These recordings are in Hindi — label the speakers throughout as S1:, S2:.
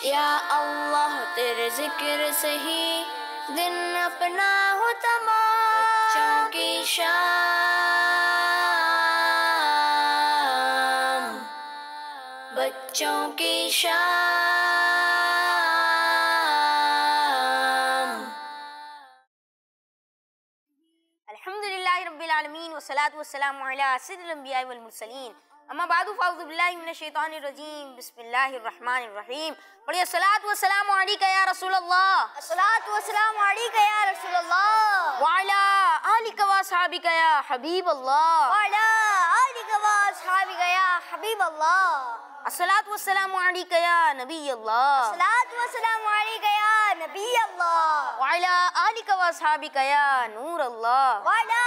S1: या अल्लाह तेरे जिक्र से ही दिन अपना हो तमाम। बच्चों की शाम, बच्चों की शाम। अल्हम्दुलिल्लाहि रब्बिल आलमीन वस्सलातु वस्सलामु अला सय्यिदिल अंबिया वल मुरसलीन। अम्मा बादु फ़अऊज़ु बिल्लाहि मिनश शैतानिर रजीम। बिस्मिल्लाहिर रहमानिर रहीम। पढ़िए अस्सलातु वस्सलामु अलैका या रसूलल्लाह। अस्सलातु वस्सलामु अलैका या रसूलल्लाह। व अला आलिका व अस्हाबिका या हबीबल्लाह। व अला आलिका व अस्हाबिका या हबीबल्लाह। अस्सलातु वस्सलामु अलैका या नबियल्लाह। अस्सलातु वस्सलामु अलैका या नबियल्लाह। व अला आलिका व अस्हाबिका या नूरल्लाह। व अला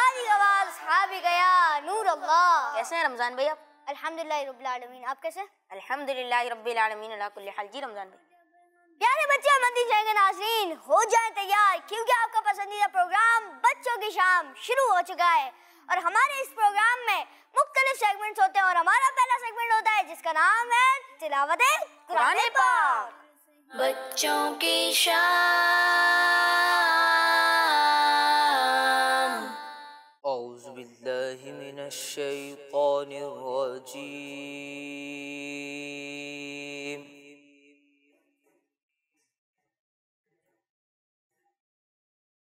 S1: आलिका व अस्हाबिका या नूरल्लाह। कैसे हैं रमजान भाई आप? अल्हम्दुलिल्लाह रब्बिल आलमीन। आप कैसे? अल्हम्दुलिल्लाह रब्बिल आलमीन अला कुल्ली हाल। जी रमजान भाई। प्यारे बच्चे मंदिर जाएंगे नाज़रीन, हो जाए तैयार क्योंकि आपका पसंदीदा प्रोग्राम बच्चों की शाम शुरू हो चुका है। और हमारे इस प्रोग्राम में मुख्तलिफ सेगमेंट्स होते हैं और हमारा पहला सेगमेंट होता है जिसका नाम है तिलावत कुरान पाक। बच्चों की शाम।
S2: औज़ु बिल्लाहि मिनश शैतानिर रजीम।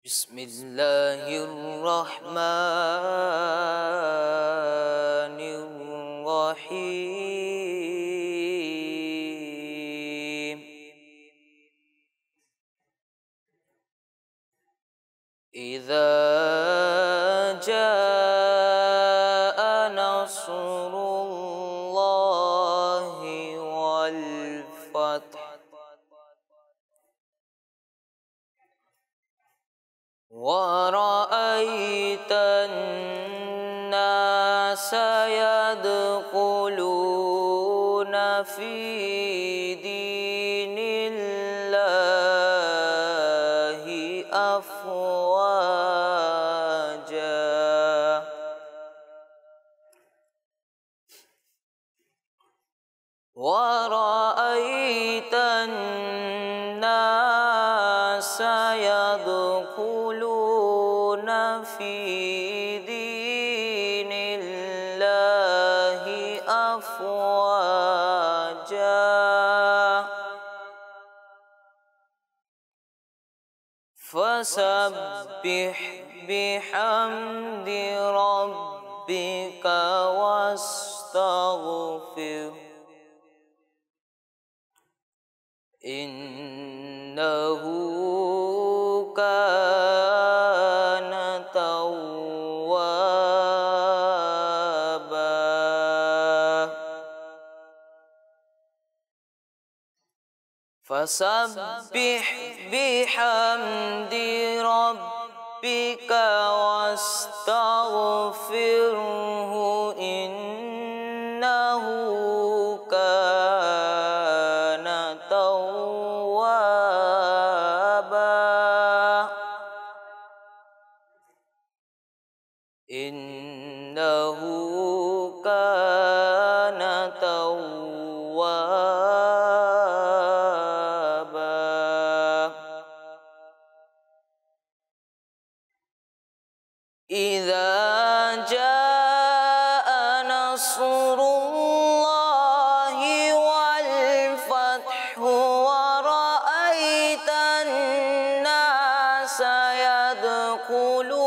S2: बिस्मिल्लाहिर रहमानिर रहीम। इज़ा जाअ नस्रुल्लाहि वल फ़त्ह वरअयतन नास यदखुलून फी दीनिल्लाहि अफ़वाजा। वरअयतन नास यदखुलून फी दीनिल्लाहि अफ़वाजा। फसब्बिह बिहम्दि रब्बिका वस्तगफिर इन्नहु कान तव्वाबा। फसब्बिह बिहम्दि रब्बिका वस्तगफिरहु इन्नहु कान तव्वाबा। इन्नहु कान तव्वाबा। इज़ा जाअ नस्रुल्लाहि वल फ़त्हु वरअयतन नास यदखुलून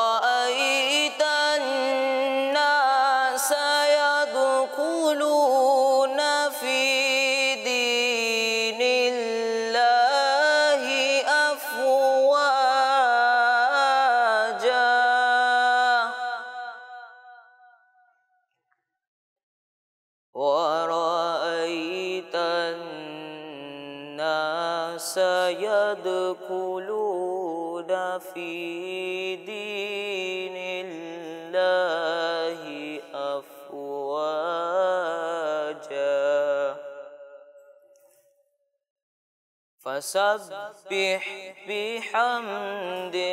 S2: वरअयतन नास यदखुलून फी दीनिल्लाहि अफ़वाजा। वरअयतन नास यदखुलून फी दीनिल्लाहि अफ़वाजा। फसब्बिह बिहम्दि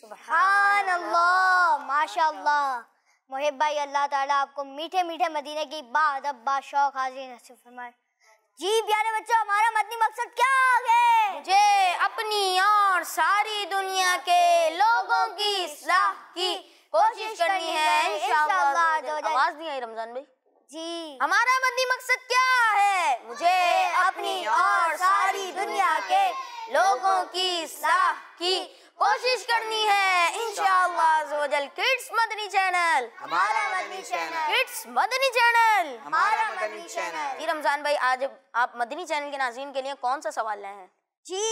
S3: सुभान अल्लाह, माशाअल्लाह। मोहिब भाई, अल्लाह ताला आपको मीठे मीठे मदीने की बाअदब बाशौक हाज़िर नसीब फरमाए। जी प्यारे बच्चों, हमारा मदनी मकसद क्या है?
S1: मुझे अपनी और सारी दुनिया के लोगों की इस्लाह की कोशिश करनी है इंशाअल्लाह। आवाज नहीं आई रमजान भाई
S3: जी।
S1: हमारा मदनी मकसद क्या है? मुझे अपनी और सारी दुनिया के लोगों की इस्लाह की कोशिश करनी है इंशाअल्लाह अज़्ज़वजल। किड्स मदनी चैनल
S3: हमारा Madani channel,
S1: kids Madani channel
S3: हमारा मदनी चैनल।
S1: जी रमजान भाई, आज आप मदनी चैनल के नाज़रीन के लिए कौन सा सवाल लाए हैं?
S3: जी,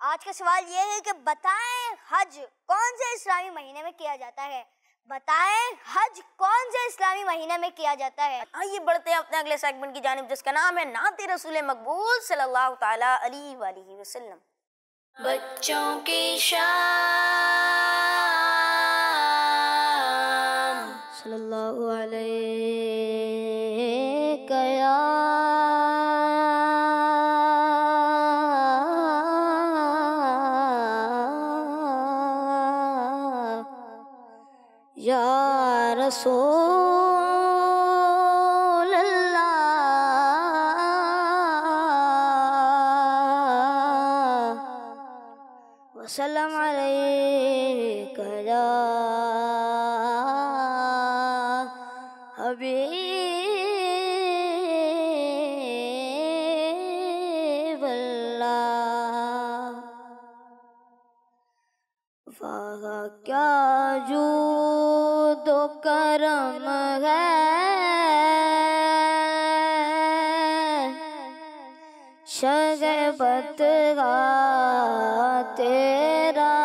S3: आज का सवाल ये है कि बताएं हज कौन से इस्लामी महीने में किया जाता है? बताएं हज कौन से इस्लामी महीने में किया जाता है?
S1: आइए बढ़ते हैं अपने अगले सेगमेंट की जानिब, जिसका नाम है नाते रसूल मकबूल सल्लल्लाहु ताला अलैहि वसल्लम।
S4: बच्चों की शान
S3: सल्लल्लाहु अलैहि या रसूल अल्लाह वसल्लम अलैका या हबीब अल्लाह। वाह क्या जूद व करम है, शगबत तेरा।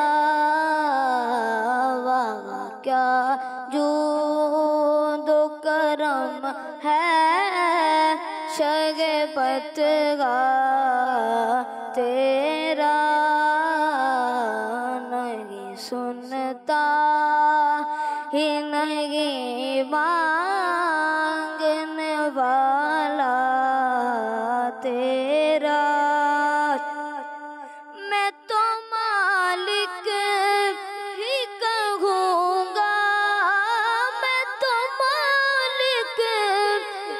S3: वाह क्या जूद व करम है, शगबत तेरा। नहीं सुनता ही नहीं मांगने वाला तेरा। मैं तो मालिक ही कहूँगा, मैं तो मालिक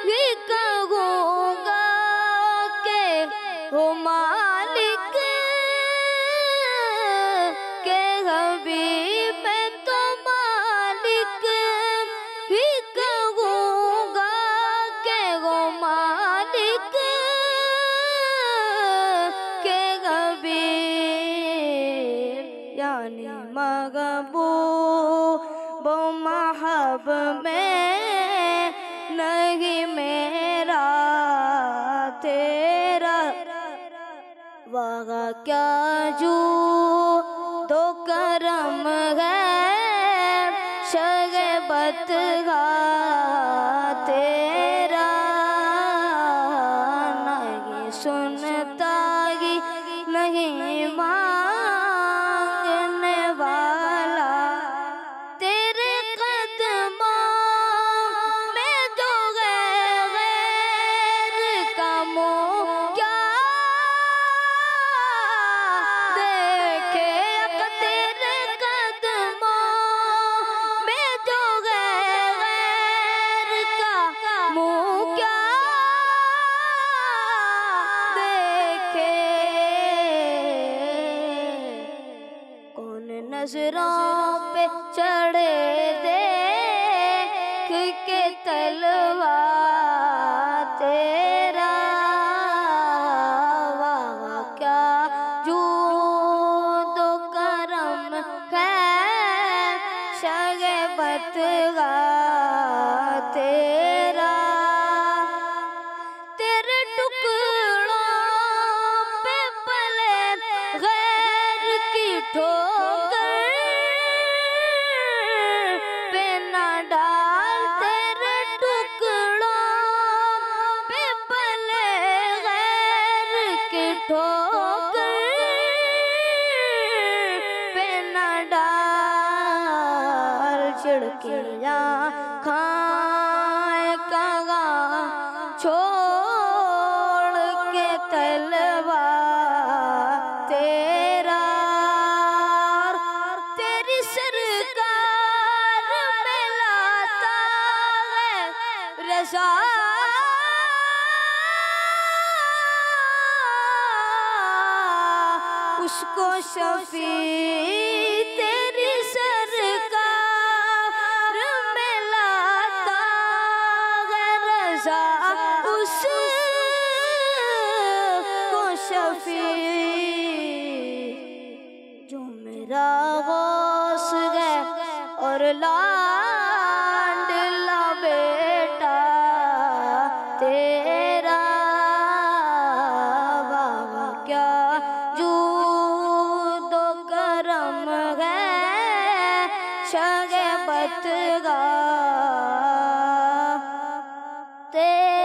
S3: ही कहूँगा के हो मालिक के हबीब। मैं तो मालिक ही कहूँगा के हो मालिक के हबीब। यानी महबूब महब में नहीं मेरा तेरा। वाह क्या जू दो करम है, शगबत तेरा। नहीं सुनता ही नहीं मांगने वाला तेरे कदमों में जो गैर का मुँह क्या देखे। तेरे कदमों में जो गैर का मुँह क्या देखे। कौन नजरों पे चढ़े देख के तलवा तेरा। वाह क्या जूद व करम है, शगबत तेरा। तेरे टुकड़ों पे पले गैर की ठोकर, ठोकर पे न डाल, छिड़के जा खाए कगा छोड़ के तलवार तेरा तेरी सरकार में लाता है रज़ा। उसको शफी तेरी सरकार में लाता है रज़ा, उसको शफी जो मेरा गौस है और लाडला बेटा तेरा। बाबा क्या जूदो करम है शगबतगा तेरा।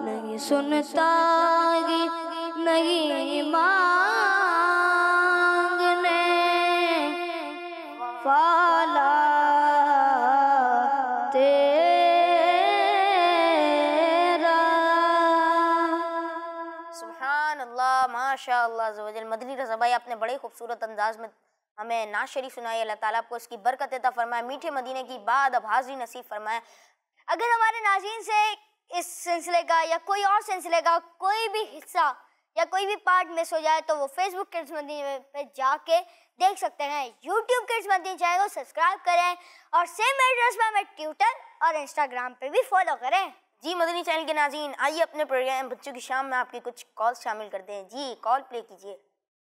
S3: नहीं सुनता नहीं मांगने वाला तेरा।
S1: सुभान अल्लाह, माशा अल्लाह ज़वजल। मदनी रज़ा भाई, आपने बड़े खूबसूरत अंदाज में हमें नात शरीफ सुनाई। अल्लाह ताला आपको इसकी बरकत अता फरमाए, मीठे मदीने की बाद अब हाज़िरी नसीब फरमाए। अगर हमारे नाज़रीन से इस सिलसिले का या कोई और सिलसिले का कोई भी हिस्सा या कोई भी पार्ट मिस हो जाए तो वो फेसबुक किड्स मदीने पे जाके देख सकते हैं। यूट्यूब किड्स मदीने चैनल को सब्सक्राइब करें और सेम एड्रेस पर हमें ट्विटर और इंस्टाग्राम पे भी फॉलो करें। जी मदनी चैनल के नाज़रीन, आइए अपने प्रोग्राम बच्चों की शाम में आपकी कुछ कॉल्स शामिल करते हैं। जी कॉल प्ले कीजिए।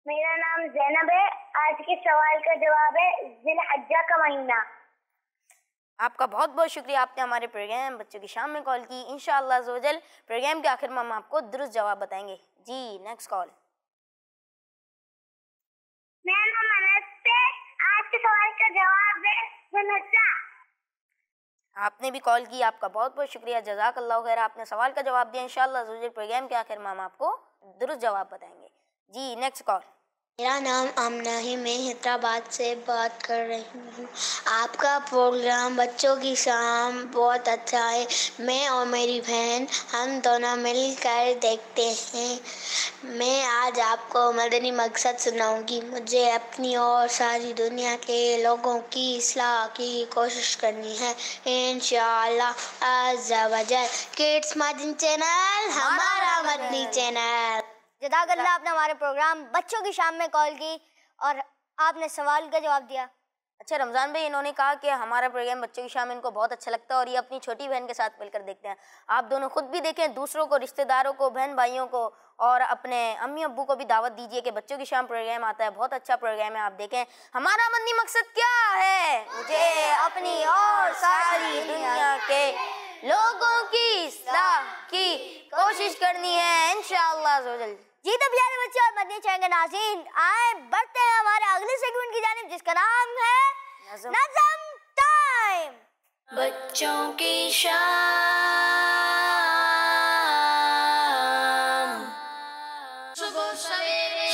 S5: मेरा नाम ज़ैनब है। आज के सवाल का जवाब है ज़िलहज्जा का महीना।
S1: आपका बहुत बहुत शुक्रिया, आपने हमारे प्रोग्राम बच्चों की शाम में कॉल की। इंशाअल्लाह ज़वजल प्रोग्राम के आखिर में हम आपको दुरुस्त जवाब बताएंगे। जी नेक्स्ट कॉल।
S5: मेरा नाम अनस है। आज के सवाल का जवाब है ज़िलहज्जा।
S1: आपने भी कॉल की, आपका बहुत बहुत शुक्रिया, जज़ाकल्लाह खैर। आपने सवाल का जवाब दिया। इंशाअल्लाह ज़वजल प्रोग्राम के आखिर में हम आपको दुरुस्त जवाब बताएंगे। जी नेक्स्ट कॉल।
S6: मेरा नाम आमना है, मैं हैदराबाद से बात कर रही हूँ। आपका प्रोग्राम बच्चों की शाम बहुत अच्छा है। मैं और मेरी बहन हम दोनों मिलकर देखते हैं। मैं आज आपको मदनी मकसद सुनाऊंगी। मुझे अपनी और सारी दुनिया के लोगों की इस्लाह की कोशिश करनी है इंशाअल्लाह अज़्ज़ा वजल। किड्स मदनी चैनल हमारा मदनी चैनल।
S3: जज़ाकल्लाह, आपने हमारे प्रोग्राम बच्चों की शाम में कॉल की और आपने सवाल का जवाब दिया।
S1: अच्छा रमज़ान भाई, इन्होंने कहा कि हमारा प्रोग्राम बच्चों की शाम इनको बहुत अच्छा लगता है और ये अपनी छोटी बहन के साथ मिलकर देखते हैं। आप दोनों खुद भी देखें, दूसरों को, रिश्तेदारों को, बहन भाइयों को और अपने अम्मी अब्बू को भी दावत दीजिए कि बच्चों की शाम प्रोग्राम आता है, बहुत अच्छा प्रोग्राम है, आप देखें। हमारा मदनी मकसद क्या है? मुझे अपनी और सारी दुनिया के लोगों की इस्लाह की कोशिश करनी है इंशाअल्लाह ज़वजल।
S3: जी तो प्यारे बच्चे और मदनी चैनल के नाज़रीन, आए बढ़ते हैं हमारे अगले सेगमेंट की जानिब, जिसका नाम है नज़म टाइम।
S4: बच्चों की शाम। सुबह सवेरे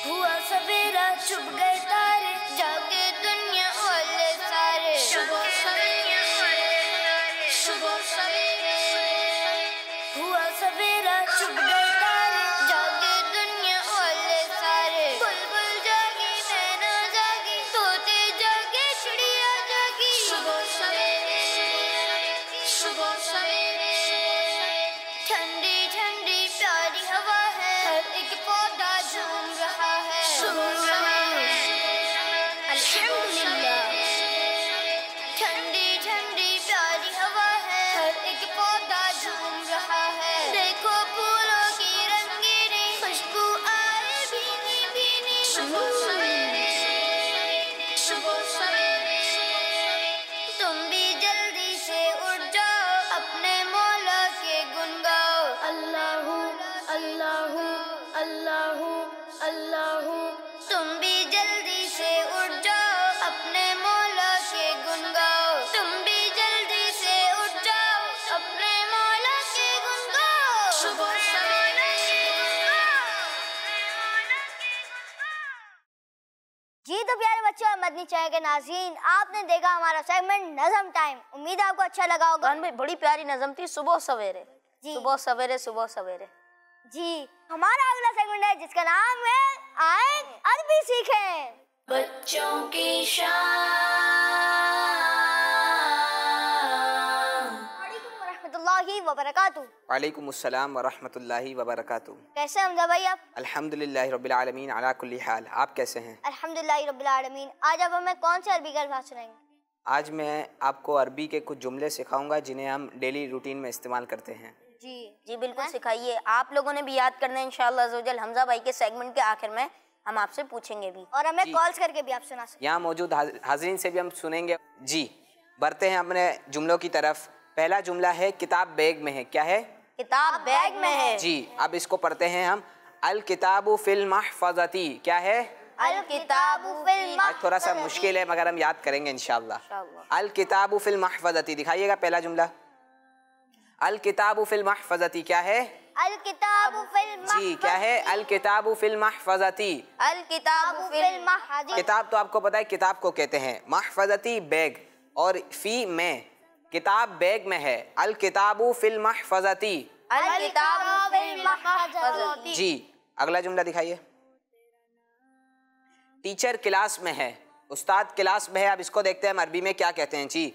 S3: हुआ सवेरा, छुप गए तारे, जागे दुनिया वाले सारे।
S4: सुबह सवेरे
S3: हुआ सवेरा, छुप गए तारे, जागे दुनिया वाले सारे। बुलबुल जागी, मैना जागी, तोते जागे, चिड़िया जागी।
S4: सुबह
S3: है मदनी चैनल के नाज़रीन, आपने देखा हमारा सेगमेंट नज़म टाइम। उम्मीद है आपको अच्छा लगा होगा।
S1: कौन भाई, बड़ी प्यारी नज़म थी, सुबह सवेरे
S3: जी।
S1: सुबह सवेरे सुबह सवेरे।
S3: जी, हमारा अगला सेगमेंट है जिसका नाम है आए अरबी सीखें।
S4: बच्चों की शान।
S3: रहमतुल्लाहि व बरकातुहू।
S7: वालेकुम अस्सलाम व रहमतुल्लाहि व बरकातुहू।
S3: कैसे हमजा भाई आप?
S7: अल्हम्दुलिल्लाहि रब्बिल आलमीन अला कुल्ली हाल। आप कैसे हैं?
S3: अल्हम्दुलिल्लाहि रब्बिल आलमीन। आज आप हमें कौन से अरबी का अल्फाज सुनाएंगे?
S7: आज मैं आपको अरबी के कुछ जुमले सिखाऊंगा जिन्हें हम डेली रूटीन में इस्तेमाल करते हैं।
S1: जी बिल्कुल सिखाइए। आप लोगों ने भी याद करना है इंशाअल्लाह अज़्ज़वजल। हमजा भाई के सेगमेंट के आखिर में हम आपसे पूछेंगे भी
S3: और हमें कॉल्स करके भी आप सुना सकते।
S7: यहाँ मौजूद हाज़रीन से भी हम सुनेंगे। जी, बढ़ते हैं अपने जुमलों की तरफ। पहला जुमला है किताब बैग में है। क्या है?
S1: किताब बैग में है।
S7: जी, अब इसको पढ़ते हैं हम। अल किताबु फिल महफज़ती। क्या है?
S3: अल किताबु फिल
S7: आज थोड़ा सा मुश्किल है मगर हम याद करेंगे इंशाअल्लाह। अल किताबु फिल महफज़ती, दिखाइएगा पहला जुमला। अल किताबु फिल महफज़ती क्या है?
S3: अल किताबु फिल
S7: जी, क्या है? अल किताबु फिल महफज़ती।
S1: अल किताब फिल महफज़ती।
S7: किताब तो आपको पता है किताब को कहते हैं, महफज़ती बैग, और फी में किताब बैग में है। अल किताबु फिल महफज़ती।
S1: अल किताब फिल महफज़ती।
S7: जी, अगला जुमला दिखाइए। टीचर क्लास में है, उस्ताद क्लास में है। अब इसको देखते हैं हम अरबी में क्या कहते हैं। जी,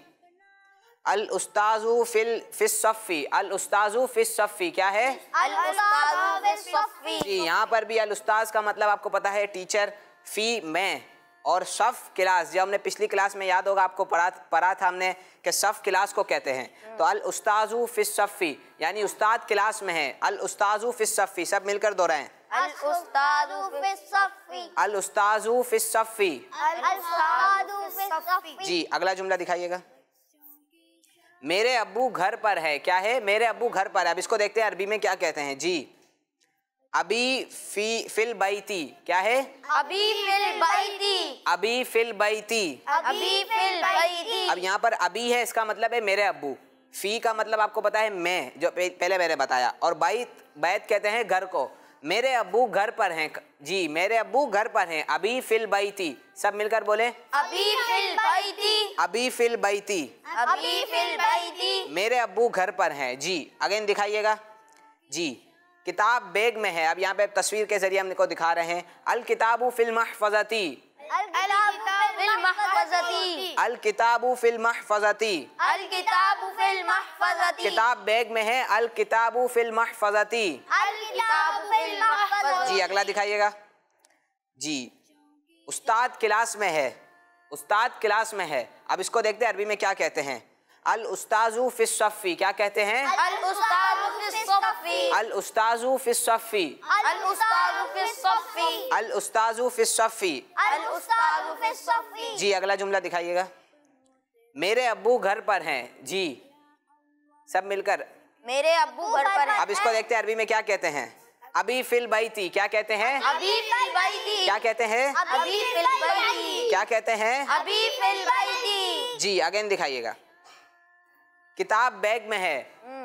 S7: अल उस्ताजु फिस सफ़ी। अल उस्ताजु फिस सफ़ी क्या है?
S1: अल उस्ताज़ु फिस सफ़ी।
S7: जी, यहाँ पर भी अल उस्ताज का मतलब आपको पता है टीचर, फी में, और सफ़ क्लास, जो हमने पिछली क्लास में याद होगा आपको पढ़ा था हमने कि सफ़ क्लास को कहते हैं। तो अल उस्ताजु फिस सफ़ी यानी उस्ताद क्लास में है। अल उस्ताजु फिस सफ़ी, सब मिलकर दोहराएं।
S3: अल उस्तादु फिस सफ़ी।
S7: अल उस्ताजु फिस सफ़ी।
S3: अल उस्तादु फिस सफ़ी।
S7: जी, अगला जुमला दिखाइएगा। मेरे अब्बू घर पर है। क्या है? मेरे अब्बू घर पर है। अब इसको देखते हैं अरबी में क्या कहते हैं। जी, अभी फिल बैती। क्या है?
S1: अभी फिल बैती।
S7: अभी फिल बैती।
S1: अभी फिल बैती।
S7: अब यहाँ पर अभी है, इसका मतलब है मेरे अब्बू। फी का मतलब आपको पता है मैं, जो पहले मैंने बताया, और बैत कहते हैं घर को। मेरे अब्बू घर पर हैं। जी, मेरे अब्बू घर पर हैं। अभी फिल बैती, सब मिलकर बोले।
S1: अभी फिल बैती।
S7: अभी फिल बैती।
S1: अभी फिल बैती।
S7: मेरे अब्बू घर पर हैं। जी, अगेन दिखाइएगा। जी, किताब बैग में है। अब यहाँ पे तस्वीर के जरिए हम इनको दिखा रहे हैं। अल किताबु फिल महफज़ती।
S1: अल किताब फिल महफज़ती।
S7: अल किताबु फिल महफज़ती।
S1: अल किताब फिल महफज़ती।
S7: किताब बैग में है। अल किताबु फिल महफज़ती।
S1: अल किताब फिल महफज़ती।
S7: जी, अगला दिखाइएगा। जी, उस्ताद क्लास में है। उस्ताद क्लास में है। अब इसको देखते हैं अरबी में क्या कहते हैं। अल उस्ताजु फिस सफ़ी। क्या कहते हैं?
S1: अल उस्ताज़ु फिस सफ़ी।
S7: अल उस्ताजु फिस सफ़ी।
S1: अल उस्ताज़ु फिस सफ़ी।
S7: अल उस्ताजु फिस सफ़ी।
S1: अल उस्ताज़ु फिस सफ़ी।
S7: जी, अगला जुमला दिखाइएगा। मेरे अब्बू घर पर हैं। जी, सब मिलकर।
S1: मेरे अब्बू घर पर हैं।
S7: अब इसको देखते हैं अरबी में क्या कहते हैं। अभी फिल बैती। क्या कहते हैं?
S1: अभी फिल बैती।
S7: क्या कहते हैं?
S1: अभी फिल बैती।
S7: क्या कहते हैं?
S1: अभी फिल बैती।
S7: जी, अगेन दिखाइएगा। किताब बैग में है।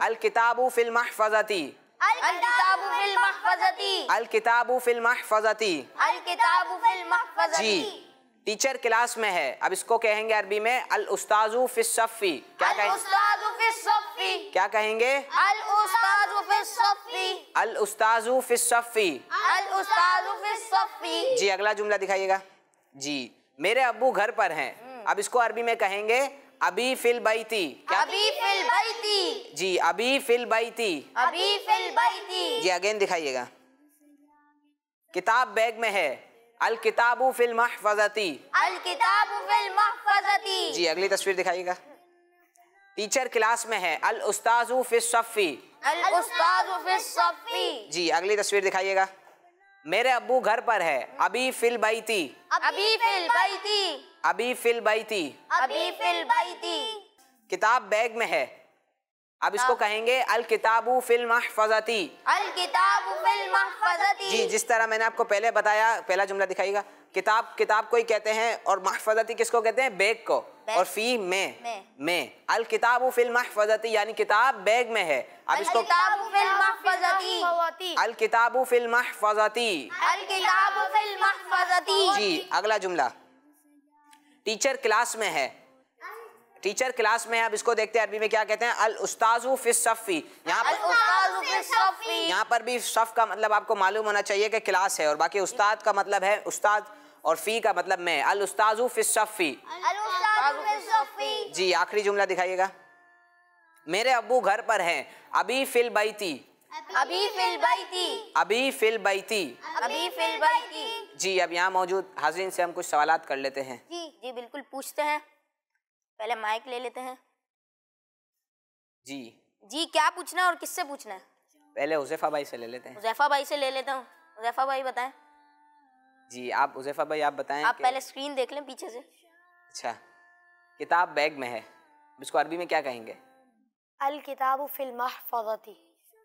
S7: अल किताबु फिल महफज़ती।
S1: अल किताब फिल महफज़ती।
S7: अल किताबु फिल महफज़ती।
S1: अल किताब फिल महफज़ती।
S7: जी, टीचर क्लास में है। अब इसको कहेंगे अरबी में अल उस्ताजु फिस सफ़ी। क्या
S1: अल
S7: कहेंगे?
S1: उस्ताज़ु फिस सफ़ी।
S7: क्या कहेंगे?
S1: अल उस्ताज़ु फिस सफ़ी।
S7: अल उस्ताजु फिस सफ़ी।
S1: अल उस्ताज़ु फिस सफ़ी।
S7: जी, अगला जुमला दिखाइएगा। जी, मेरे अब्बू घर पर हैं। अब इसको अरबी में कहेंगे अभी फिल बैती। क्या?
S1: अभी फिल बैती।
S7: जी, अभी फिल बैती।
S1: अभी फिल बैती।
S7: जी, अगेन दिखाइएगा। किताब बैग में है। अल किताबु फिल महफज़ती।
S1: अल किताब फिल महफज़ती।
S7: जी, अगली तस्वीर दिखाइएगा। टीचर क्लास में है। अल उस्ताजु फिस सफ़ी।
S1: अल उस्ताज़ु फिस सफ़ी।
S7: जी, अगली तस्वीर दिखाइएगा। मेरे अब्बू घर पर है। अभी फिल बैती।
S1: अभी फिल बैती।
S7: अभी फिल बैती।
S1: अभी फिल बैती।
S7: किताब बैग में है। अब इसको कहेंगे अल किताबु फिल महफज़ती।
S1: अल किताब फिल महफज़ती।
S7: जी, जिस तरह मैंने आपको पहले बताया, पहला जुमला दिखाइएगा। किताब को ही कहते हैं, और महफज़ती किसको कहते हैं? बैग को। और फी में अल किताबु फिल महफज़ती यानी किताब बैग में है। अब इसको
S1: किताब फिल महफज़ती।
S7: अल किताबु फिल महफज़ती।
S1: अल किताब फिल महफज़ती।
S7: जी, अगला जुमला। टीचर क्लास में है, टीचर क्लास में है। अब इसको देखते हैं अरबी में क्या कहते हैं। अल उस्ताजु फिस सफ़ी, यहाँ पर भी सफ़ का मतलब आपको मालूम होना चाहिए कि क्लास है, और बाकी उस्ताद का मतलब है उस्ताद और फ़ी का मतलब मैं। अल उस्ताजु फिस सफ़ी। जी आखिरी जुमला दिखाइएगा। मेरे अब्बू घर पर हैं। अभी फिल बैती,
S1: अभी फिल बैती,
S7: अभी फिल बैती।
S1: अभी फिल बैती।
S7: जी अब यहाँ मौजूद हाज़रीन से हम कुछ सवालात कर लेते हैं।
S1: जी बिल्कुल पूछते हैं। पहले माइक ले लेते हैं। जी क्या पूछना है और किससे पूछना है?
S7: पहले हुज़ैफा भाई से ले लेते हैं।
S1: हुज़ैफा भाई से ले लेता हूँ। हुज़ैफा भाई बताएं।
S7: जी आप हुज़ैफा भाई आप बताएं।
S1: आप पहले स्क्रीन देख लें पीछे से।
S7: अच्छा, किताब बैग में है, इसको अरबी में क्या कहेंगे?
S3: अल किताबु फिल महफ़ज़ती।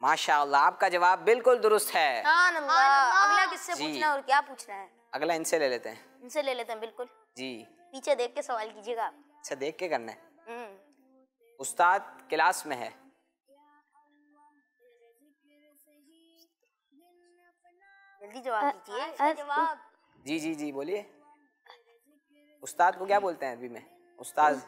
S7: माशाअल्लाह, आपका जवाब बिल्कुल दुरुस्त है।
S1: अगला किससे पूछना और क्या पूछना है?
S7: अगला इनसे ले लेते हैं।
S1: इनसे ले लेते हैं बिल्कुल।
S7: जी
S1: पीछे देख के सवाल कीजिएगा आप।
S7: अच्छा देख के करना है। उस्ताद क्लास में है।
S1: जल्दी जवाब दीजिए। जवाब
S7: जी जी जी बोलिए। उस्ताद को क्या बोलते हैं अरबी में? उस्ताद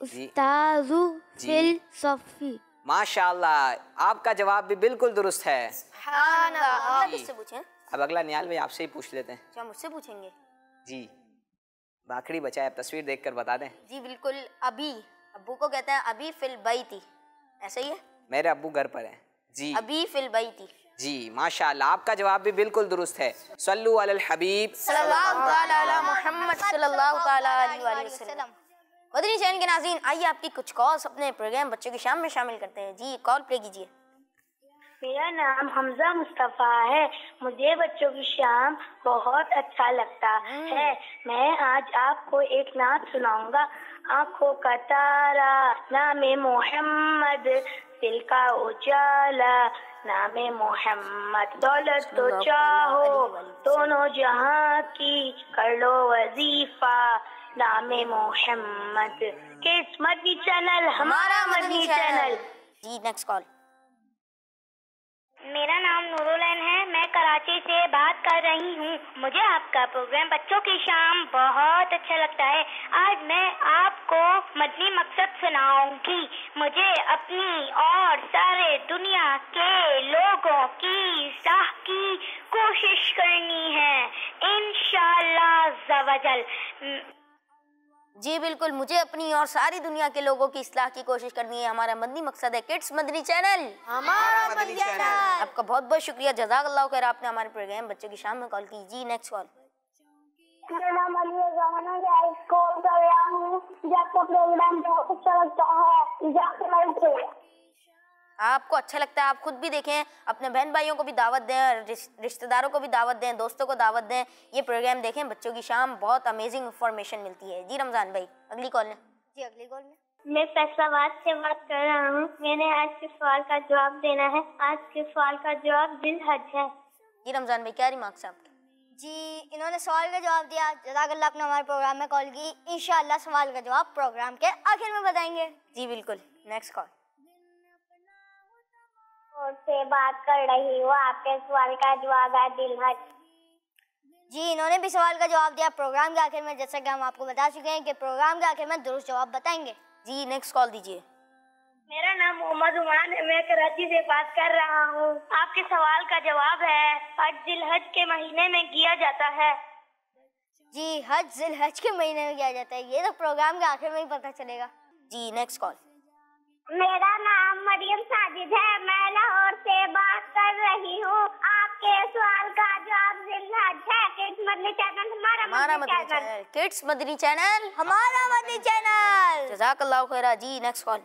S6: उस्ताजु फिल सफ़ी।
S7: माशाअल्लाह, आपका जवाब भी बिल्कुल दुरुस्त है।
S1: अगला किससे पूछें?
S7: अब अगला नियाल भाई आपसे ही पूछ लेते हैं।
S1: क्या मुझसे पूछेंगे?
S7: जी बाखड़ी बचाए, अब तस्वीर देखकर बता दें।
S1: जी बिल्कुल। अभी अब्बू को कहते हैं अभी फिल बैती, ऐसे ही है?
S7: मेरे अब्बू घर पर हैं। जी
S1: अभी फिल बैती।
S7: जी माशाअल्लाह, आपका जवाब भी बिल्कुल दुरुस्त है। सल्लु अलल हबीब
S1: सल्लल्लाहु तआला अला मुहम्मद सल्लल्लाहु तआला अलैहि वसल्लम। मदनी चैनल के नाज़रीन, आइए आपकी कुछ कॉल्स अपने प्रोग्राम बच्चों की शाम में शामिल करते हैं। जी कॉल प्ले कीजिए।
S5: मेरा नाम हमजा मुस्तफ़ा है। मुझे बच्चों की शाम बहुत अच्छा लगता है। मैं आज आपको एक नात सुनाऊंगा। आँखों का तारा नामे मोहम्मद, दिल का उजाला नामे मोहम्मद, दौलत तो चाहो दोनों जहां की, कर लो वजीफा नामे मोहम्मद। किड्स मदनी चैनल, हमारा मदनी चैनल।
S1: जी नेक्स्ट कॉल।
S5: मेरा नाम नूरुलैन है। मैं कराची से बात कर रही हूँ। मुझे आपका प्रोग्राम बच्चों की शाम बहुत अच्छा लगता है। आज मैं आपको मदनी मकसद सुनाऊंगी। मुझे अपनी और सारे दुनिया के लोगों की इस्लाह की कोशिश करनी है, इंशाअल्लाह ज़वजल।
S1: जी बिल्कुल, मुझे अपनी और सारी दुनिया के लोगों की इस्लाह की कोशिश करनी है। हमारा मदनी मकसद है किड्स मदनी चैनल,
S7: हमारा मदनी चैनल।
S1: आपका बहुत बहुत शुक्रिया, जज़ाकल्लाह खैर, आपने हमारे प्रोग्राम बच्चों की शाम में कॉल की। जी नेक्स्ट कॉल।
S5: मेरा नाम अली ज़माना है। कॉल कर रहा हूँ। आपका प्रोग्राम बहुत अच्छा लगता है।
S1: आपको अच्छा लगता है, आप खुद भी देखें, अपने बहन भाइयों को भी दावत दें, रिश्तेदारों को भी दावत दें, दोस्तों को दावत दें। ये प्रोग्राम देखें, बच्चों की शाम, बहुत अमेजिंग इंफॉर्मेशन मिलती है। जी रमजान भाई अगली कॉल में।
S3: जी अगली कॉल में।
S5: मैं फैसलाबाद से बात कर रहा हूँ। मैंने आज के सवाल का जवाब देना है। आज के सवाल का जवाब जिलहज है।
S1: जी रमजान भाई क्या रिमार्क्स आपके?
S3: जी इन्होंने सवाल का जवाब दिया, जज़ाकल्लाह, आपने हमारे प्रोग्राम में कॉल की। इंशाअल्लाह सवाल का जवाब प्रोग्राम के आखिर में बताएंगे।
S1: जी बिल्कुल। Next call.
S5: से बात कर रही हूँ। आपके सवाल का जवाब है जिलहज।
S3: जी इन्होंने भी सवाल का जवाब दिया प्रोग्राम के आखिर में। जैसा कि हम आपको बता चुके हैं कि प्रोग्राम के आखिर में दुरुस्त जवाब बताएंगे।
S1: जी नेक्स्ट कॉल दीजिए।
S5: मेरा नाम मोहम्मद उमान है। मैं कराची से बात कर रहा हूँ। आपके सवाल का जवाब है हज जिलहज के महीने में किया जाता है।
S3: जी हज जिलहज के महीने में किया जाता है, ये तो प्रोग्राम के आखिर में ही पता चलेगा।
S1: जी नेक्स्ट कॉल।
S5: मेरा नाम मरियम साजिद है। मैं लाहौर से बात कर रही हूँ। आपके सवाल का जवाब जिलहज है। किड्स मदनी चैनल, हमारा Madani channel.
S1: Kids Madani channel,
S3: हमारा मदनी चैनल।
S1: जज़ाकल्लाह खैर। जी नेक्स्ट कॉल।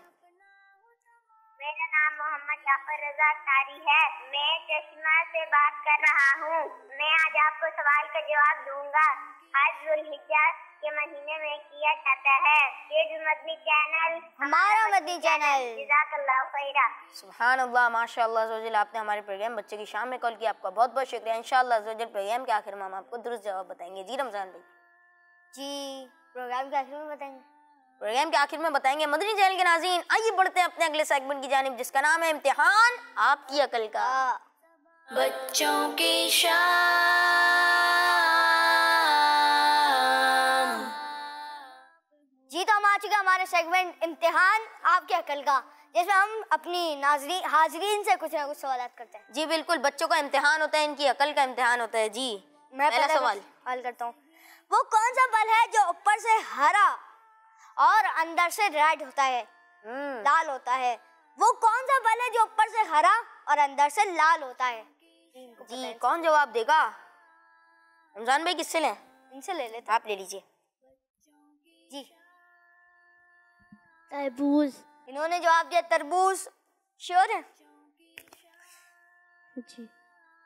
S5: मेरा नाम मोहम्मद जाफर रजा तारी है। मैं चश्मा से बात कर रहा हूँ। मैं आज आपको सवाल का जवाब दूंगा। हज जुल्हिज्जा के महीने में किया जाता है। किड्स मदनी चैनल,
S3: हमारा मदनी चैनल।
S5: जज़ाकल्लाह खैरा।
S1: सुभान अल्लाह, माशाअल्लाह ज़ोजल, आपने हमारे प्रोग्राम बच्चे की शाम में कॉल किया, आपका बहुत बहुत शुक्रिया। इंशाअल्लाह ज़ोजल प्रोग्राम के आखिर में हम आपको दुरुस्त जवाब बताएंगे। जी रमजान भाई।
S3: जी प्रोग्राम के आखिर में बताएंगे।
S1: प्रोग्राम के आखिर में बताएंगे। मदनी चैनल के नाज़रीन, आइए बढ़ते हैं अपने अगले सेगमेंट की जानिब, जिसका नाम है इम्तिहान आपकी अकल का।
S4: बच्चों की शान
S3: हमारा सेगमेंट इम्तिहान आपके अकल का, जिसमें हम अपनी हाजरीन से कुछ ना कुछ सवाल करते हैं।
S1: जी बिल्कुल, बच्चों का इम्तिहान होता है, इनकी अकल का इम्तिहान होता है। जी
S3: मैं
S1: पहला
S3: पहला सवाल करता हूँ। वो कौन सा फल है जो ऊपर से हरा और अंदर से रेड होता है, लाल होता है? वो कौन सा फल है जो ऊपर से हरा और अंदर से लाल होता है?
S1: जी कौन जवाब देगा? रमजान भाई किससे लें?
S3: इनसे ले लेते।
S1: आप ले लीजिए।
S3: जी
S6: तरबूज।
S3: इन्होंने जवाब दिया तरबूज। श्योर है?
S6: जी।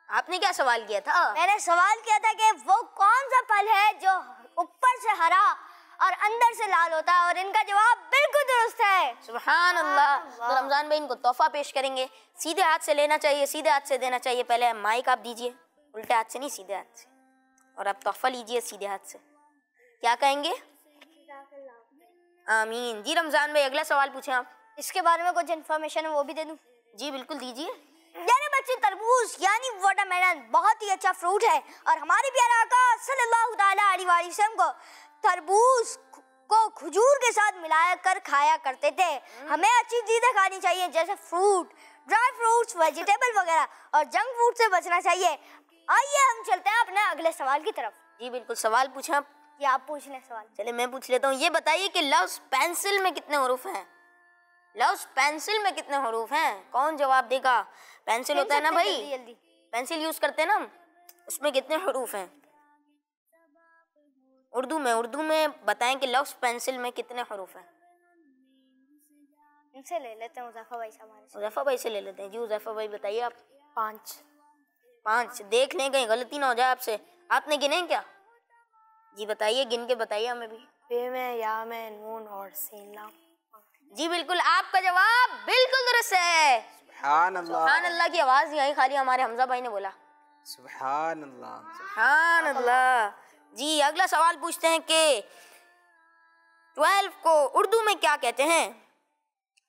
S1: आपने क्या सवाल किया था?
S3: मैंने सवाल किया था कि वो कौन सा फल है जो ऊपर से हरा और अंदर से लाल होता है, और इनका जवाब बिल्कुल दुरुस्त है।
S1: सुभान अल्लाह। तो रमजान भाई इनको तोहफा पेश करेंगे। सीधे हाथ से लेना चाहिए, सीधे हाथ से देना चाहिए। पहले माइक आप दीजिए, उल्टे हाथ से नहीं, सीधे हाथ से। और आप तोहफा लीजिए सीधे हाथ से। क्या कहेंगे? आमीन। जी रमजान भाई अगला सवाल पूछें आप।
S3: इसके बारे में कुछ इन्फॉर्मेशन है वो भी दे दूं?
S1: जी बिल्कुल दीजिए।
S3: यानी बच्चे, तरबूज यानी वाटरमेलन बहुत ही अच्छा फ्रूट है, और हमारे प्यारे आका सल्लल्लाहु ताला अलैहि वसल्लम को तरबूज को खजूर के साथ मिलाया कर खाया करते थे। हमें अच्छी चीजें खानी चाहिए, जैसे फ्रूट, ड्राई फ्रूट्स, वेजिटेबल वगैरह, और जंक फूड से बचना चाहिए। आइए हम चलते हैं अपने अगले सवाल की तरफ।
S1: जी बिल्कुल, सवाल पूछें आप।
S3: ये आप पूछ लें सवाल।
S1: चले मैं पूछ लेता हूँ। ये बताइए कि लफ्ज़ पेंसिल में कितने हरूफ हैं? लफ्ज़ पेंसिल में कितने हरूफ हैं? कौन जवाब देगा? पेंसिल होता है ना भाई,
S3: जल्दी।
S1: पेंसिल यूज करते हैं ना हम, उसमें कितने हरूफ हैं? उर्दू में बताएं कि लफ्ज़ पेंसिल में कितने हरूफ हैं?
S3: इनसे ले लेते हैं, उज़ैफा भाई से।
S1: उज़ैफा भाई से ले लेते हैं। जी उज़ैफा भाई बताइए आप। 5 देख लें कहीं गलती ना हो जाए आपसे। आपने गिने क्या? जी बताइए, गिन के बताइए हमें भी।
S3: बे में, या में, नून और सीन लाम।
S1: जी बिल्कुल, आपका जवाब बिल्कुल दुरुस्त है।
S7: सुभान अल्लाह।
S1: सुभान अल्लाह की आवाज़ नहीं आई, खाली हमारे हमजा भाई ने बोला
S7: सुभान अल्लाह।
S1: सुभान अल्लाह। जी अगला सवाल पूछते हैं कि 12 को उर्दू में क्या कहते हैं?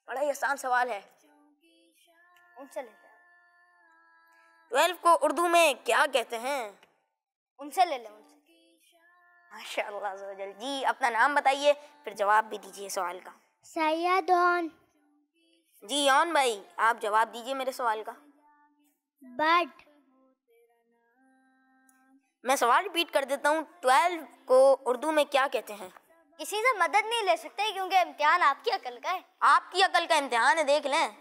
S1: बड़ा ही आसान सवाल है।
S3: उनसे लेते हैं।
S1: 12 को उर्दू में क्या कहते हैं?
S3: उनसे ले लें, उनसे।
S1: माशाअल्लाह ज़वजल। जी अपना नाम बताइए, फिर जवाब भी दीजिए सवाल का।
S6: सैयदोन।
S1: जी ऑन भाई आप जवाब दीजिए मेरे सवाल का।
S6: बर्ड।
S1: मैं सवाल रिपीट कर देता हूँ। 12 को उर्दू में क्या कहते हैं?
S3: किसी से मदद नहीं ले सकते क्योंकि इम्तिहान आपकी अकल का है।
S1: आपकी अकल का इम्तिहान है, देख लें।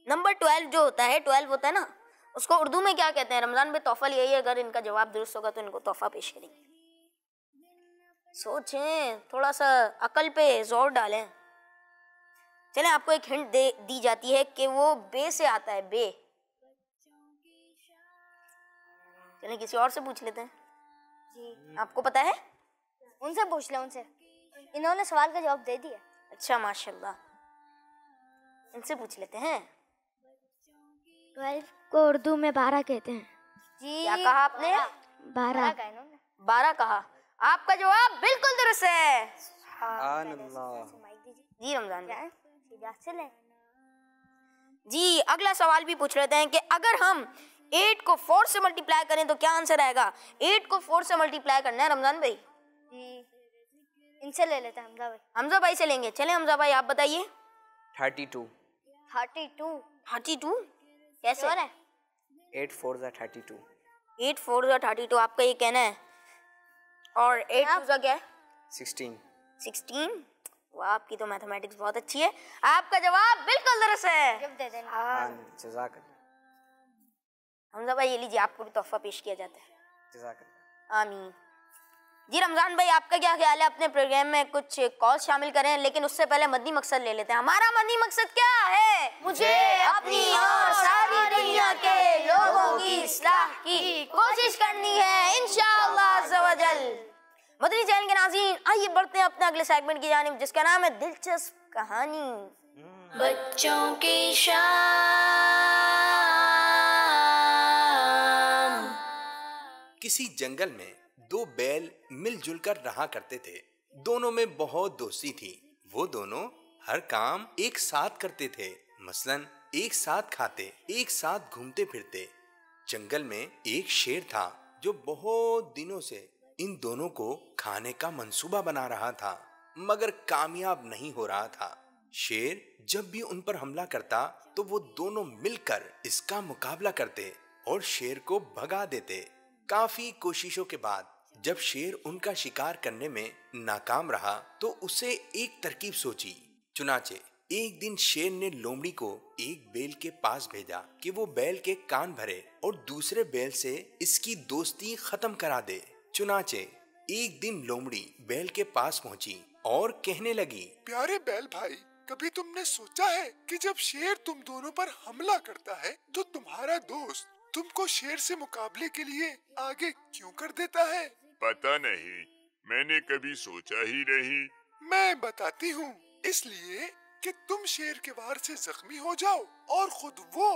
S1: नंबर 12 जो होता है, 12 होता है ना, उसको उर्दू में क्या कहते हैं? रमजान पे तोहफा यही है, अगर इनका जवाब दुरुस्त होगा तो इनको तोहफा पेश करेंगे। सोचें, थोड़ा सा अकल पे जोर डालें। चलें आपको एक हिंट दी जाती है कि वो बे से आता है, बे। चलें किसी और से पूछ लेते हैं।
S3: जी
S1: आपको पता है?
S3: उनसे पूछ लें, उनसे। इन्होंने सवाल का जवाब दे दिया।
S1: अच्छा माशाल्लाह, इनसे पूछ लेते हैं।
S6: 12 को उर्दू में 12 कहते हैं।
S3: जी
S1: क्या कहा आपने?
S6: 12
S3: का इन्होंने
S1: 12 कहा। आपका जवाब बिल्कुल दुरुस्त है।
S7: सुभान अल्लाह।
S1: जी रमजान भाई।
S3: से लें।
S1: जी अगला सवाल भी पूछ लेते हैं कि अगर हम 8 को 4 से मल्टीप्लाई करें तो क्या आंसर आएगा? 8 को 4 से मल्टीप्लाई करना है रमजान भाई।
S3: जी इनसे ले लेते हैं, हमजा भाई।
S1: हमजा भाई से लेंगे। चलें हमजा भाई आप बताइए।
S7: 32।
S1: 32 कैसे?
S3: और है
S7: 8 4 ज़ा 32।
S1: 8 4 ज़ा 32 आपका ये कहना है। और 8 2 ज़ा क्या है?
S7: 16।
S1: वो आपकी तो मैथमेटिक्स बहुत अच्छी है। आपका जवाब बिल्कुल दुरुस्त है।
S3: जब दे देना।
S7: हाँ, जज़ाकल्लाह।
S1: हमजा भाई ये लीजिए, आपको भी तोहफा पेश किया जाता है।
S7: जज़ाकल्लाह।
S1: आमीन। जी रमजान भाई आपका क्या ख्याल है? अपने प्रोग्राम में कुछ कॉल शामिल करें, लेकिन उससे पहले मदनी मकसद ले लेते हैं। हमारा मदनी मकसद क्या है? मुझे अपनी और सारी दुनिया के लोगों की इस्लाह की कोशिश करनी है इंशाअल्लाह अज़्ज़ व जल। मदनी चैनल के नाज़रीन, आइए बढ़ते हैं अपने अगले सेगमेंट की जानिब, जिसका नाम है दिलचस्प कहानी।
S4: बच्चों की शाम।
S8: किसी जंगल में 2 बैल मिलजुल कर रहा करते थे। दोनों में बहुत दोस्ती थी। वो दोनों हर काम एक साथ करते थे। मसलन एक साथ खाते, एक साथ घूमते फिरते। जंगल में एक शेर था जो बहुत दिनों से इन दोनों को खाने का मंसूबा बना रहा था। मगर कामयाब नहीं हो रहा था। शेर जब भी उन पर हमला करता तो वो दोनों मिलकर इसका मुकाबला करते और शेर को भगा देते। काफी कोशिशों के बाद जब शेर उनका शिकार करने में नाकाम रहा तो उसे एक तरकीब सोची। चुनाचे एक दिन शेर ने लोमड़ी को एक बैल के पास भेजा कि वो बैल के कान भरे और दूसरे बैल से इसकी दोस्ती खत्म करा दे। चुनाचे एक दिन लोमड़ी बैल के पास पहुंची और कहने लगी,
S9: प्यारे बैल भाई, कभी तुमने सोचा है कि जब शेर तुम दोनों पर हमला करता है तो तुम्हारा दोस्त तुमको शेर से मुकाबले के लिए आगे क्यों कर देता है?
S10: पता नहीं, मैंने कभी सोचा ही नहीं।
S9: मैं बताती हूँ, इसलिए कि तुम शेर के वार से जख्मी हो जाओ और खुद वो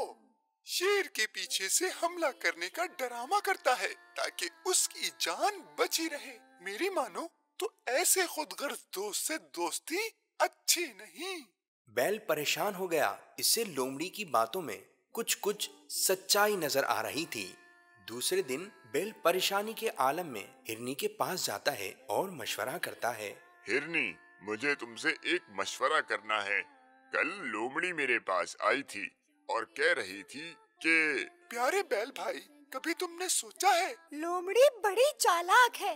S9: शेर के पीछे से हमला करने का डरामा करता है ताकि उसकी जान बची रहे। मेरी मानो तो ऐसे खुदगर्ज दोस्त से दोस्ती अच्छी नहीं।
S8: बैल परेशान हो गया। इससे लोमड़ी की बातों में कुछ सच्चाई नजर आ रही थी। दूसरे दिन बैल परेशानी के आलम में हिरनी के पास जाता है और मशवरा करता है।
S10: हिरनी, मुझे तुमसे एक मशवरा करना है। कल लोमड़ी मेरे पास आई थी और कह रही थी कि
S9: प्यारे बैल भाई, कभी तुमने सोचा है
S11: लोमड़ी बड़ी चालाक है,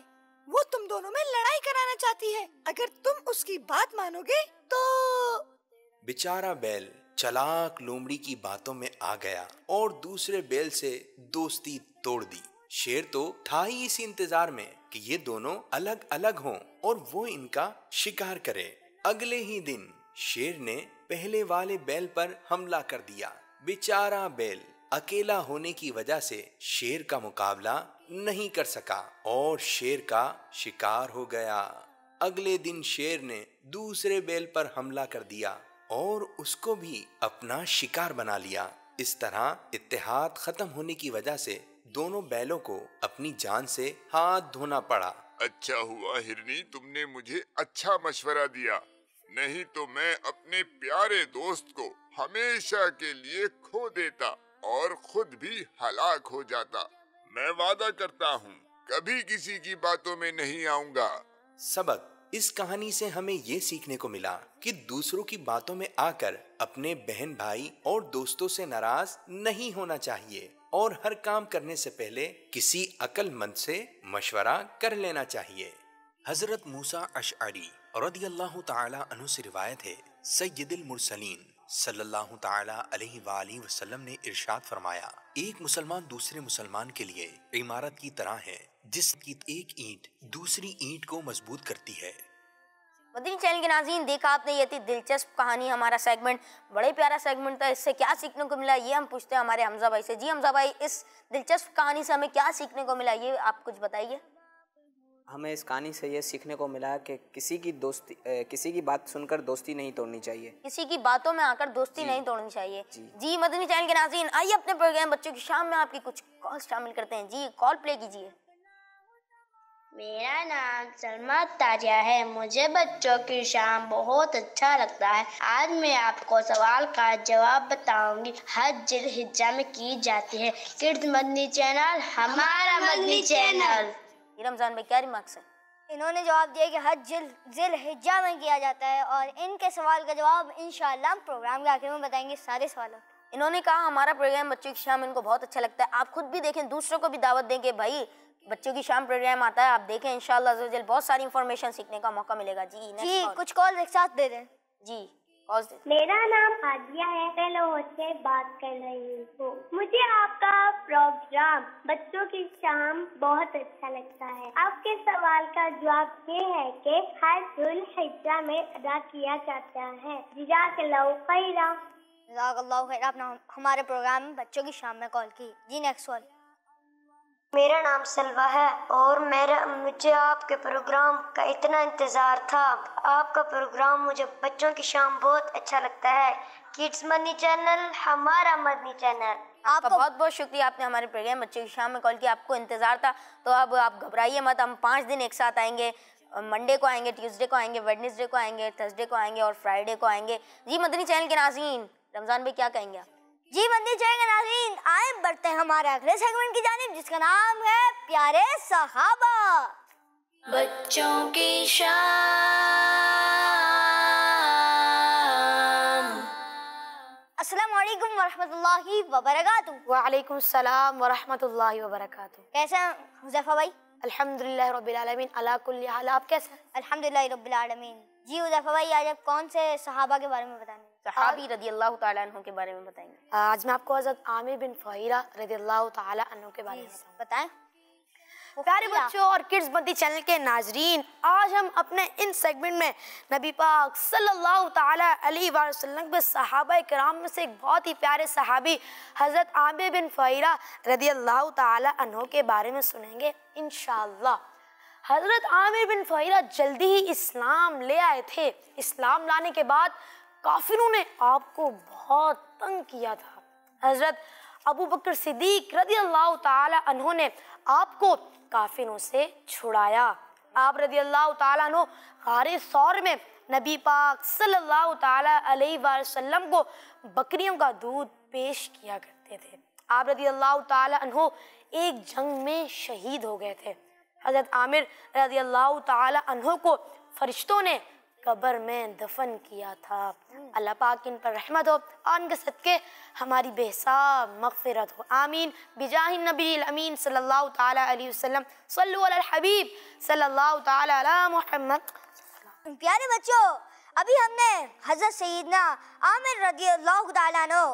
S11: वो तुम दोनों में लड़ाई कराना चाहती है। अगर तुम उसकी बात मानोगे तो।
S8: बेचारा बैल चालाक लोमड़ी की बातों में आ गया और दूसरे बैल से दोस्ती तोड़ दी। शेर तो था ही इसी इंतजार में कि ये दोनों अलग अलग हों और वो इनका शिकार करे। अगले ही दिन शेर ने पहले वाले बैल पर हमला कर दिया। बेचारा बैल अकेला होने की वजह से शेर का मुकाबला नहीं कर सका और शेर का शिकार हो गया। अगले दिन शेर ने दूसरे बैल पर हमला कर दिया और उसको भी अपना शिकार बना लिया। इस तरह इत्तेहाद खत्म होने की वजह से दोनों बैलों को अपनी जान से हाथ धोना पड़ा।
S10: अच्छा हुआ हिरनी, तुमने मुझे अच्छा मशवरा दिया, नहीं तो मैं अपने प्यारे दोस्त को हमेशा के लिए खो देता और खुद भी हलाक हो जाता। मैं वादा करता हूँ कभी किसी की बातों में नहीं आऊंगा।
S8: सबक इस कहानी से हमें ये सीखने को मिला कि दूसरों की बातों में आकर अपने बहन भाई और दोस्तों से नाराज नहीं होना चाहिए और हर काम करने से पहले किसी अक्लमंद से मशवरा कर लेना चाहिए। हजरत मूसा अशअरी रदियल्लाहु ताला अन्हु से रिवायत है, सय्यदुल मुरसलीन सल्लल्लाहु ताला अलैहि वालैहि वसल्लम ने इरशाद फरमाया, एक मुसलमान दूसरे मुसलमान के लिए इमारत की तरह है जिसकी एक ईंट दूसरी ईंट को मजबूत करती है।
S1: मदनी चैनल के नाज़रीन, देखा आपने ये थी दिलचस्प कहानी। हमारा सेगमेंट बड़े प्यारा सेगमेंट था। इससे क्या सीखने को मिला ये हम पूछते हैं हमारे हमजा भाई से। जी हमजा भाई, इस दिलचस्प कहानी से हमें क्या सीखने को मिला ये आप कुछ बताइए।
S7: हमें इस कहानी से ये सीखने को मिला कि किसी की बात सुनकर दोस्ती नहीं तोड़नी चाहिए,
S1: किसी की बातों में आकर दोस्ती नहीं तोड़नी चाहिए। जी मदनी चैनल के नाज़रीन, आइए अपने प्रोग्राम बच्चों की शाम में आपकी कुछ कॉल शामिल करते हैं। जी कॉल प्ले कीजिए।
S6: मेरा नाम सलमा तारिया है। मुझे बच्चों की शाम बहुत अच्छा लगता है। आज मैं आपको सवाल का जवाब बताऊंगी। हज जिलहिज्जा में की जाती है। किड्स मदनी चैनल हमारा मदनी चैनल।
S1: रमजान भाई क्या रिमार्क्स है?
S3: इन्होंने जवाब दिया कि हज जिलहिज्जा में किया जाता है और इनके सवाल का जवाब इंशाअल्लाह हम प्रोग्राम के आखिर में बताएंगे सारे सवालों।
S1: इन्होंने कहा हमारा प्रोग्राम बच्चों की शाम इनको बहुत अच्छा लगता है। आप खुद भी देखें, दूसरों को भी दावत दें कि भाई बच्चों की शाम प्रोग्राम आता है, आप देखें, इंशाअल्लाह अज़्ज़ बहुत सारी इंफॉर्मेशन सीखने का मौका मिलेगा। जी
S3: कुछ कॉल एक साथ दे दें।
S1: जी
S5: मेरा नाम आदिया है, मैं लाहौर से बात कर रही हूँ। मुझे आपका प्रोग्राम बच्चों की शाम बहुत अच्छा लगता है। आपके सवाल का जवाब ये है कि हज जिलहिज्जा में अदा किया जाता है। जज़ाकल्लाहु खैरा।
S3: जज़ाकल्लाहु खैरा। आपने हमारे प्रोग्राम में बच्चों की शाम में कॉल की। जी नेक्स्ट कॉल।
S12: मेरा नाम सलवा है और मुझे आपके प्रोग्राम का इतना इंतज़ार था। आपका प्रोग्राम मुझे बच्चों की शाम बहुत अच्छा लगता है। किड्स मदनी चैनल हमारा मदनी चैनल।
S1: आपका बहुत बहुत शुक्रिया, आपने हमारे प्रोग्राम बच्चों की शाम में कॉल किया। आपको इंतज़ार था तो अब आप घबराइए मत। हम 5 दिन एक साथ आएंगे। मंडे को आएंगे, ट्यूसडे को आएंगे, वेडनेसडे को आएंगे, थर्सडे को आएंगे और फ्राइडे को आएंगे। जी मदनी चैनल के नाज़रीन, रमज़ान भाई क्या कहेंगे आप?
S3: जी मदनी चैनल के नाज़रीन, आए बढ़ते हैं हमारे अगले सेगमेंट की जानिब जिसका नाम है प्यारे सहाबा।
S4: बच्चों की शाम।
S3: अस्सलामुअलैकुम वरहमतुल्लाहि वबरकातुहू।
S13: वालेकुम सलाम वरहमतुल्लाहि वबरकातुहू।
S3: कैसे हैं हुज़ैफा भाई?
S13: अल्हम्दुलिल्लाह रब्बिल आलमीन अला कुल्ली हाल। आप कैसे हैं?
S3: अल्हम्दुलिल्लाह रब्बिल आलमीन। जी हुज़ैफा भाई, आज आप कौन से सहाबा के बारे में बताएंगे?
S1: सहाबी रदियल्लाहु ताला अन्हु के बारे में बताएंगे।
S13: आज मैं आपको हज़रत आमिर बिन फ़ुहैरा रदियल्लाहु ताला अन्हु के बारे में
S3: बताएं।
S13: प्यारे बच्चों और किड्स बंदी चैनल के नाजरीन, आज हम अपने इन सेगमेंट में नबी पाक सल्लल्लाहु ताला अलैहि वसल्लम के सहाबा किराम में से एक बहुत ही प्यारे सहाबी हज़रत आमिर बिन फ़ुहैरा रदियल्लाहु ताला अन्हु के बारे में सुनेंगे इंशाअल्लाह। हज़रत आमिर बिन फ़ुहैरा जल्दी ही इस्लाम ले आए थे। इस्लाम लाने के बाद काफिरों ने आपको बहुत तंग किया था। हज़रत अबू बकर सिद्दीक रदियल्लाहु ताला अन्हु ने आपको काफिरों से छुड़ाया। आप रदियल्लाहु ताला अन्हु गारे सौर में नबी पाक सल्लल्लाहु ताला अलैहि वसल्लम को बकरियों का दूध पेश किया करते थे। आप रदियल्लाहु ताला अन्हु एक जंग में शहीद हो गए थे। हज़रत आमिर रदियल्लाहु ताला अन्हु को फरिश्तों ने कब्र में दफन किया था। अल्लाह पाक इन पर रहमत हो और इनके सदके हमारी बेहिसाब मग़फ़िरत हो, आमीन। बिजाहि नबील अमीन सल्लल्लाहु ताला अलैहि वसल्लम, सल्लु अलल हबीब सल्लल्लाहु ताला अला मुहम्मद।
S3: प्यारे बच्चों, अभी हमने हज़रत सैयदना आमिर रदियल्लाहु ताला अन्हु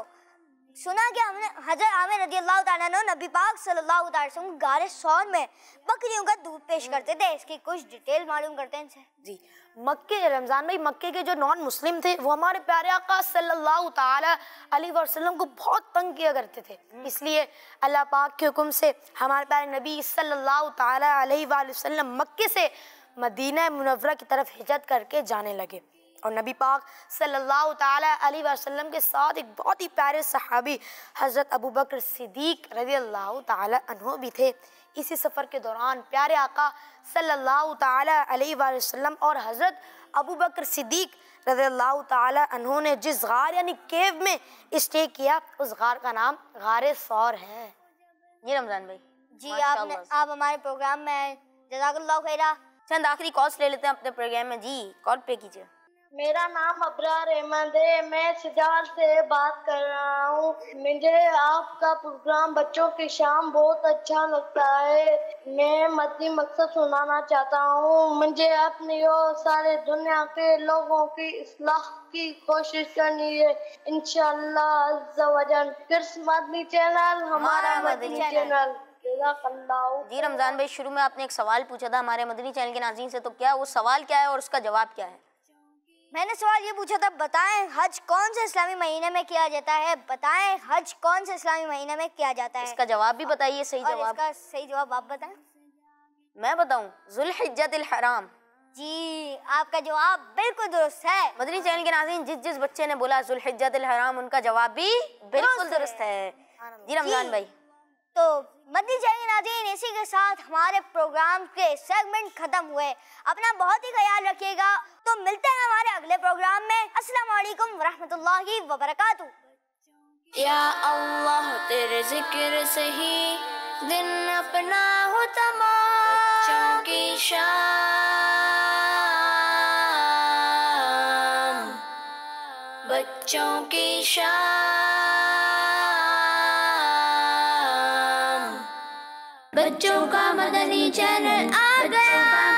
S3: सुना कि हमने हज़रत आमिर रदियल्लाहु ताला अन्हु नबी पाक सल्लल्लाहु अलैहि वसल्लम गारे सौर में बकरियों का दूध पेश करते थे। इसकी कुछ डिटेल मालूम करते हैं इनसे।
S13: जी, मक्के रमज़ान भाई, मक्के के जो नॉन मुस्लिम थे वो हमारे प्यारे आका सल्लल्लाहु ताला अलैहि वसल्लम को बहुत तंग किया करते थे। इसलिए अल्लाह पाक के हुक्म से हमारे प्यारे नबी सल्लल्लाहु ताला अलैहि वसल्लम मक्के से मदीना मुनव्वरा की तरफ हिजरत करके जाने लगे। और नबी पाक सल्लल्लाहु ताला अलैहि वसल्लम के साथ एक बहुत ही प्यारे सहाबी हज़रत अबू बकर सिद्दीक रज़ियल्लाहु ताला अन्हु भी थे। इसी सफ़र के दौरान प्यारे आका सल्लल्लाहु ताला अलैहि वसल्लम और हज़रत अबू बकर सिद्दीक रज़ियल्लाहु ताला अन्हु ने जिस गार यानी केव में स्टे किया, उस गार का नाम गारे सौर है।
S1: जी रमज़ान भाई,
S3: जी आप हमारे प्रोग्राम में जज़ाकल्लाहु खैरा।
S1: चंद आखिरी कॉल्स ले लेते हैं अपने प्रोग्राम में। जी, कॉल पे कीजिए।
S6: मेरा नाम अबरार अहमद है, मैं सिजाल से बात कर रहा हूँ। मुझे आपका प्रोग्राम बच्चों की शाम बहुत अच्छा लगता है। मैं मदनी मकसद सुनाना चाहता हूँ। मुझे अपनी और सारे दुनिया के लोगों की इस्लाह की कोशिश करनी है इंशाअल्लाह अज़्ज़ा वजल। किड्स मदनी चैनल हमारा मदनी चैनल।
S1: जी रमज़ान भाई, शुरू में आपने एक सवाल पूछा था हमारे मदनी चैनल के नाज़रीन से, तो क्या वो सवाल क्या है और उसका जवाब क्या है?
S3: मैंने सवाल ये पूछा था, बताएं हज कौन से इस्लामी महीने में किया जाता है। बताएं हज कौन से इस्लामी महीने में किया जाता है।
S1: इसका जवाब भी बताइए। सही जवाब।
S3: इसका सही जवाब आप बताएं।
S1: मैं बताऊं? ज़ुल्हिज्जतिल हराम।
S3: जी, आपका जवाब बिल्कुल दुरुस्त है।
S1: मदनी चैनल के नाज़रीन, जिस जिस बच्चे ने बोला ज़ुल्हिज्जतिल हराम, उनका जवाब भी बिल्कुल दुरुस्त है। जी रमज़ान भाई,
S3: तो मदनी चैनल नाज़रीन, इसी के साथ हमारे प्रोग्राम के सेगमेंट खत्म हुए। अपना बहुत ही ख्याल रखिएगा। तो मिलते हैं हमारे अगले प्रोग्राम में। अस्सलामु अलैकुम वरहमतुल्लाहि वबरकातुहू।
S4: या अल्लाह तेरे जिक्र से ही दिन अपना हो तमाम, बच्चों की शाम, बच्चों की शाम, बच्चों का मदनी चैनल आ गया।